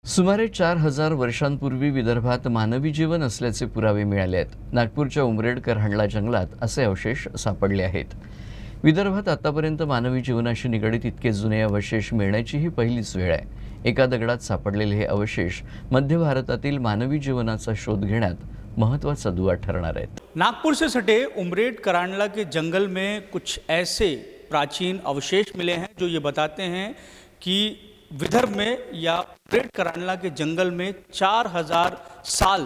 सुमारे 4,000 वर्षांपूर्वी विदर्भात मानवी जीवन असल्याचे पुरावे मिळाले आहेत. नागपूरच्या उमरेड करहांडला जंगलात असे अवशेष सापडले आहेत. विदर्भात आतापर्यंत मानवी जीवनाशी निगडित इतके जुने अवशेष मिळण्याची ही पहिलीच वेळ आहे. एका दगडात सापडलेले हे अवशेष मध्य भारतातील मानवी जीवनाचा शोध घेण्यात महत्त्वाचा दुवा ठरणार आहेत. नागपुर से सटे उमरेड करांडला के जंगल में कुछ ऐसे प्राचीन अवशेष मिले हैं जो ये बताते हैं कि विदर्भ में या उमरेड करांडला के जंगल में 4,000 साल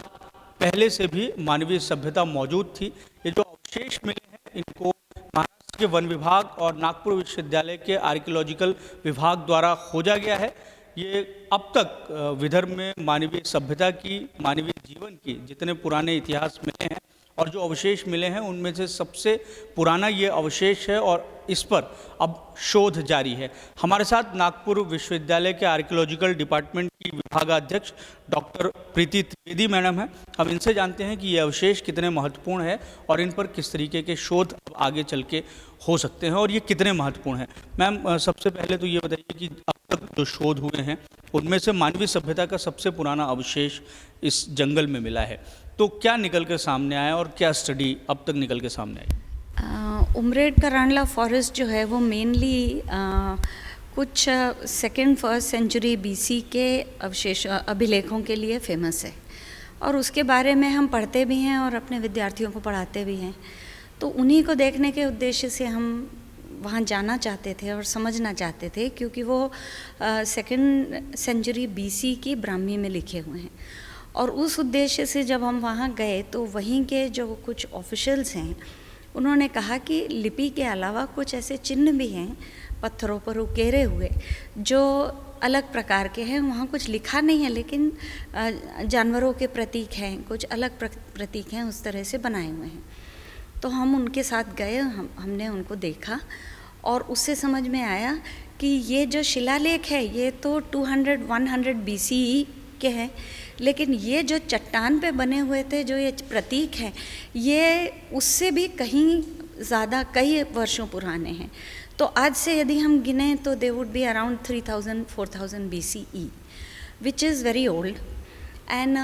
पहले से भी मानवीय सभ्यता मौजूद थी. ये जो अवशेष मिले हैं इनको महाराष्ट्र के वन विभाग और नागपुर विश्वविद्यालय के आर्कियोलॉजिकल विभाग द्वारा खोजा गया है. ये अब तक विदर्भ में मानवीय सभ्यता की, मानवीय जीवन की जितने पुराने इतिहास मिले हैं और जो अवशेष मिले हैं उनमें से सबसे पुराना ये अवशेष है और इस पर अब शोध जारी है. हमारे साथ नागपुर विश्वविद्यालय के आर्कियोलॉजिकल डिपार्टमेंट की विभागाध्यक्ष डॉक्टर प्रीति त्रिवेदी मैडम हैं. हम इनसे जानते हैं कि ये अवशेष कितने महत्वपूर्ण है और इन पर किस तरीके के शोध अब आगे चल के हो सकते हैं और ये कितने महत्वपूर्ण हैं. मैम, सबसे पहले तो ये बताइए कि अब तक जो शोध हुए हैं उनमें से मानवीय सभ्यता का सबसे पुराना अवशेष इस जंगल में मिला है, तो क्या निकल के सामने आया और क्या स्टडी अब तक निकल के सामने आई? उमरेड करांडला फॉरेस्ट जो है वो मेनली कुछ सेकेंड फर्स्ट सेंचुरी बीसी के अवशेष अभिलेखों के लिए फेमस है और उसके बारे में हम पढ़ते भी हैं और अपने विद्यार्थियों को पढ़ाते भी हैं. तो उन्हीं को देखने के उद्देश्य से हम वहाँ जाना चाहते थे और समझना चाहते थे, क्योंकि वो सेकेंड सेंचुरी बीसी की ब्राह्मी में लिखे हुए हैं. और उस उद्देश्य से जब हम वहाँ गए तो वहीं के जो कुछ ऑफिशियल्स हैं उन्होंने कहा कि लिपि के अलावा कुछ ऐसे चिन्ह भी हैं पत्थरों पर उकेरे हुए जो अलग प्रकार के हैं. वहाँ कुछ लिखा नहीं है लेकिन जानवरों के प्रतीक हैं, कुछ अलग प्रतीक हैं, उस तरह से बनाए हुए हैं. तो हम उनके साथ गए, हमने उनको देखा और उससे समझ में आया कि ये जो शिलालेख है ये तो 200-100 BCE के हैं, लेकिन ये जो चट्टान पे बने हुए थे, जो ये प्रतीक हैं, ये उससे भी कहीं ज़्यादा कई वर्षों पुराने हैं. तो आज से यदि हम गिने तो they would be around 3,000-4,000 BCE, which is very old. And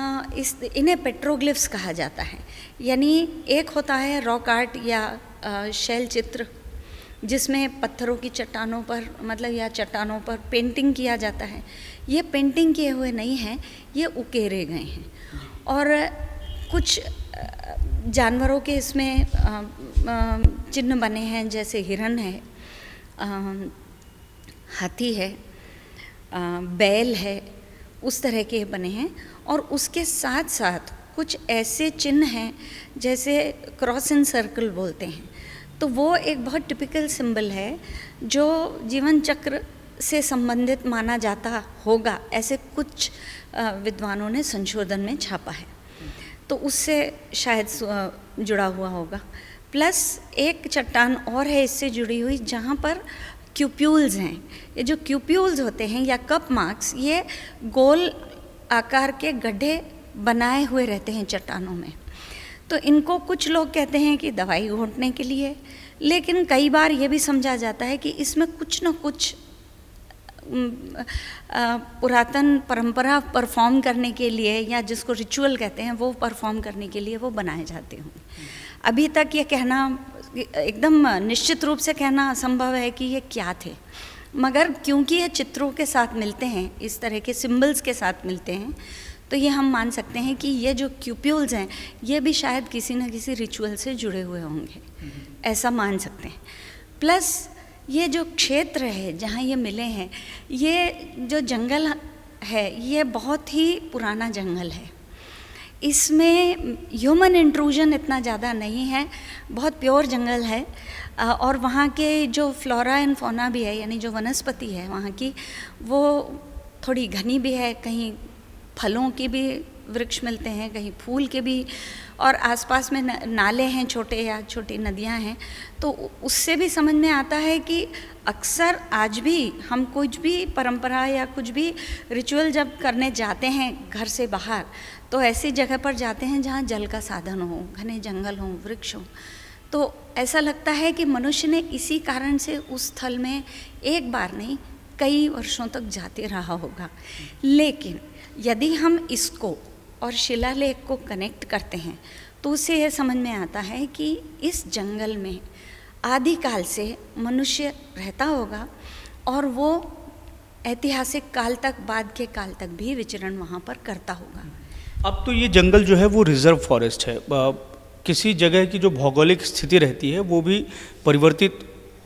इन्हें पेट्रोग्लिफ्स कहा जाता है. यानी एक होता है रॉक आर्ट या शैल चित्र जिसमें पत्थरों की चट्टानों पर या चट्टानों पर पेंटिंग किया जाता है. ये पेंटिंग किए हुए नहीं हैं, ये उकेरे गए हैं. और कुछ जानवरों के इसमें चिन्ह बने हैं, जैसे हिरन है, हाथी है, बैल है, उस तरह के बने हैं. और उसके साथ साथ कुछ ऐसे चिन्ह हैं जैसे क्रॉस एंड सर्कल बोलते हैं. तो वो एक बहुत टिपिकल सिंबल है जो जीवन चक्र से संबंधित माना जाता होगा, ऐसे कुछ विद्वानों ने संशोधन में छापा है. तो उससे शायद जुड़ा हुआ होगा. प्लस एक चट्टान और है इससे जुड़ी हुई जहाँ पर क्यूप्यूल्स हैं. ये जो क्यूप्यूल्स होते हैं या कप मार्क्स, ये गोल आकार के गड्ढे बनाए हुए रहते हैं चट्टानों में. तो इनको कुछ लोग कहते हैं कि दवाई घोंटने के लिए, लेकिन कई बार ये भी समझा जाता है कि इसमें कुछ न कुछ पुरातन परंपरा परफॉर्म करने के लिए, या जिसको रिचुअल कहते हैं, वो परफॉर्म करने के लिए वो बनाए जाते हों. अभी तक ये कहना एकदम निश्चित रूप से कहना असंभव है कि ये क्या थे, मगर क्योंकि ये चित्रों के साथ मिलते हैं, इस तरह के सिंबल्स के साथ मिलते हैं, तो ये हम मान सकते हैं कि ये जो क्यूप्यूल्स हैं ये भी शायद किसी न किसी रिचुअल से जुड़े हुए होंगे, ऐसा मान सकते हैं. प्लस ये जो क्षेत्र है जहाँ ये मिले हैं, ये जो जंगल है ये बहुत ही पुराना जंगल है. इसमें ह्यूमन इंट्रूजन इतना ज़्यादा नहीं है, बहुत प्योर जंगल है. और वहाँ के जो फ्लोरा एंड फौना भी है, यानी जो वनस्पति है वहाँ की, वो थोड़ी घनी भी है. कहीं फलों के भी वृक्ष मिलते हैं, कहीं फूल के भी, और आसपास में नाले हैं छोटे या छोटी नदियाँ हैं. तो उससे भी समझ में आता है कि अक्सर आज भी हम कुछ भी परंपरा या कुछ भी रिचुअल जब करने जाते हैं घर से बाहर, तो ऐसी जगह पर जाते हैं जहाँ जल का साधन हो, घने जंगल हो, वृक्ष हो. तो ऐसा लगता है कि मनुष्य ने इसी कारण से उस स्थल में एक बार नहीं कई वर्षों तक जाते रहा होगा। लेकिन यदि हम इसको और शिलालेख को कनेक्ट करते हैं तो उससे ये समझ में आता है कि इस जंगल में आदिकाल से मनुष्य रहता होगा और वो ऐतिहासिक काल तक, बाद के काल तक भी विचरण वहाँ पर करता होगा। अब तो ये जंगल जो है वो रिजर्व फॉरेस्ट है। किसी जगह की जो भौगोलिक स्थिति रहती है वो भी परिवर्तित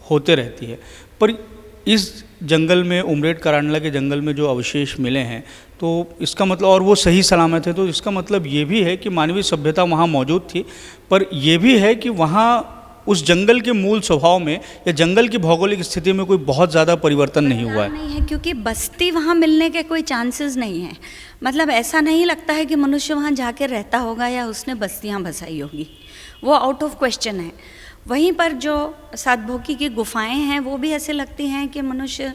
होते रहती है, पर इस जंगल में, उमरेड करांडला के जंगल में जो अवशेष मिले हैं तो इसका मतलब, और वो सही सलामत है, तो इसका मतलब ये भी है कि मानवीय सभ्यता वहाँ मौजूद थी। पर यह भी है कि वहाँ उस जंगल के मूल स्वभाव में या जंगल की भौगोलिक स्थिति में कोई बहुत ज़्यादा परिवर्तन नहीं हुआ है। नहीं है, क्योंकि बस्ती वहाँ मिलने के कोई चांसेस नहीं है। मतलब ऐसा नहीं लगता है कि मनुष्य वहाँ जाके रहता होगा या उसने बस्तियाँ बसाई होगी, वो आउट ऑफ क्वेश्चन है। वहीं पर जो सातभोकी की गुफाएं हैं वो भी ऐसे लगती हैं कि मनुष्य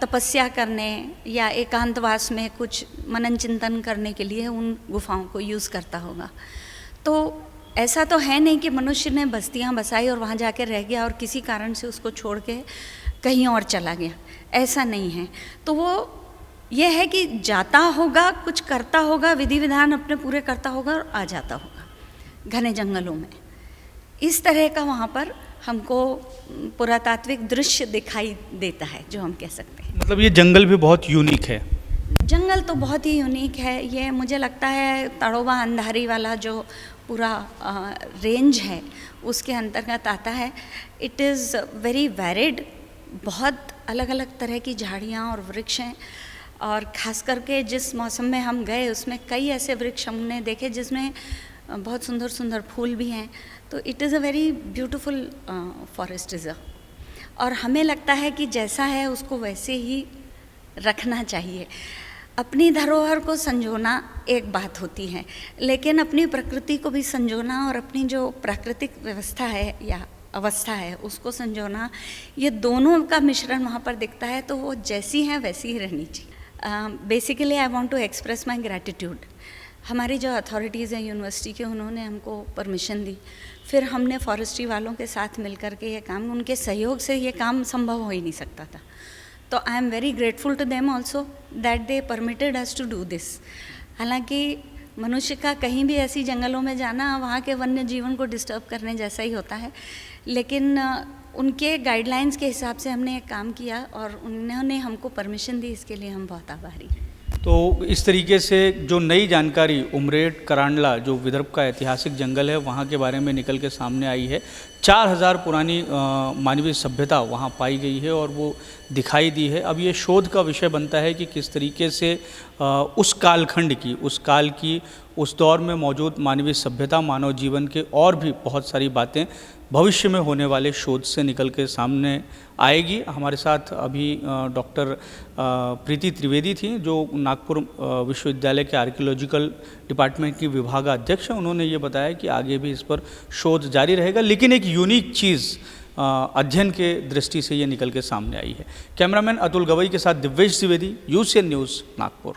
तपस्या करने या एकांतवास में कुछ मनन चिंतन करने के लिए उन गुफाओं को यूज़ करता होगा। तो ऐसा तो है नहीं कि मनुष्य ने बस्तियां बसाई और वहाँ जाकर रह गया और किसी कारण से उसको छोड़ के कहीं और चला गया, ऐसा नहीं है। तो वो ये है कि जाता होगा, कुछ करता होगा, विधि विधान अपने पूरे करता होगा और आ जाता होगा घने जंगलों में। इस तरह का वहाँ पर हमको पुरातात्विक दृश्य दिखाई देता है, जो हम कह सकते हैं। मतलब ये जंगल भी बहुत यूनिक है। जंगल तो बहुत ही यूनिक है। ये मुझे लगता है तड़ोबा अंधारी वाला जो पूरा रेंज है उसके अंतर्गत आता है। इट इज़ वेरी वैरिड, बहुत अलग अलग तरह की झाड़ियाँ और वृक्ष हैं, और ख़ास करके जिस मौसम में हम गए उसमें कई ऐसे वृक्ष हमने देखे जिसमें बहुत सुंदर सुंदर फूल भी हैं। तो it is a very beautiful forest reserve, और हमें लगता है कि जैसा है उसको वैसे ही रखना चाहिए। अपनी धरोहर को संजोना एक बात होती है, लेकिन अपनी प्रकृति को भी संजोना और अपनी जो प्राकृतिक व्यवस्था है या अवस्था है उसको संजोना, ये दोनों का मिश्रण वहाँ पर दिखता है। तो वो जैसी हैं वैसी ही रहनी चाहिए। Basically I want to express my gratitude. हमारी जो अथॉरिटीज़ हैं यूनिवर्सिटी के, उन्होंने हमको परमिशन दी, फिर हमने फॉरेस्ट्री वालों के साथ मिल कर के ये काम, उनके सहयोग से ये काम संभव हो ही नहीं सकता था। तो I am very grateful to them also that they permitted us to do this. हालांकि मनुष्य का कहीं भी ऐसी जंगलों में जाना वहाँ के वन्य जीवन को डिस्टर्ब करने जैसा ही होता है, लेकिन उनके गाइडलाइंस के हिसाब से हमने एक काम किया और उन्होंने हमको परमिशन दी, इसके लिए हम बहुत आभारी हैं। तो इस तरीके से जो नई जानकारी उमरेड करांडला, जो विदर्भ का ऐतिहासिक जंगल है, वहाँ के बारे में निकल के सामने आई है। 4000 पुरानी मानवीय सभ्यता वहाँ पाई गई है और वो दिखाई दी है। अब ये शोध का विषय बनता है कि किस तरीके से उस कालखंड की, उस काल की, उस दौर में मौजूद मानवीय सभ्यता, मानव जीवन के और भी बहुत सारी बातें भविष्य में होने वाले शोध से निकल के सामने आएगी। हमारे साथ अभी डॉक्टर प्रीति त्रिवेदी थी, जो नागपुर विश्वविद्यालय के आर्कियोलॉजिकल डिपार्टमेंट की विभागाध्यक्ष हैं। उन्होंने ये बताया कि आगे भी इस पर शोध जारी रहेगा, लेकिन एक यूनिक चीज़ अध्ययन के दृष्टि से ये निकल के सामने आई है। कैमरामैन अतुल गवई के साथ दिव्येश द्विवेदी, यूसीएन न्यूज़, नागपुर।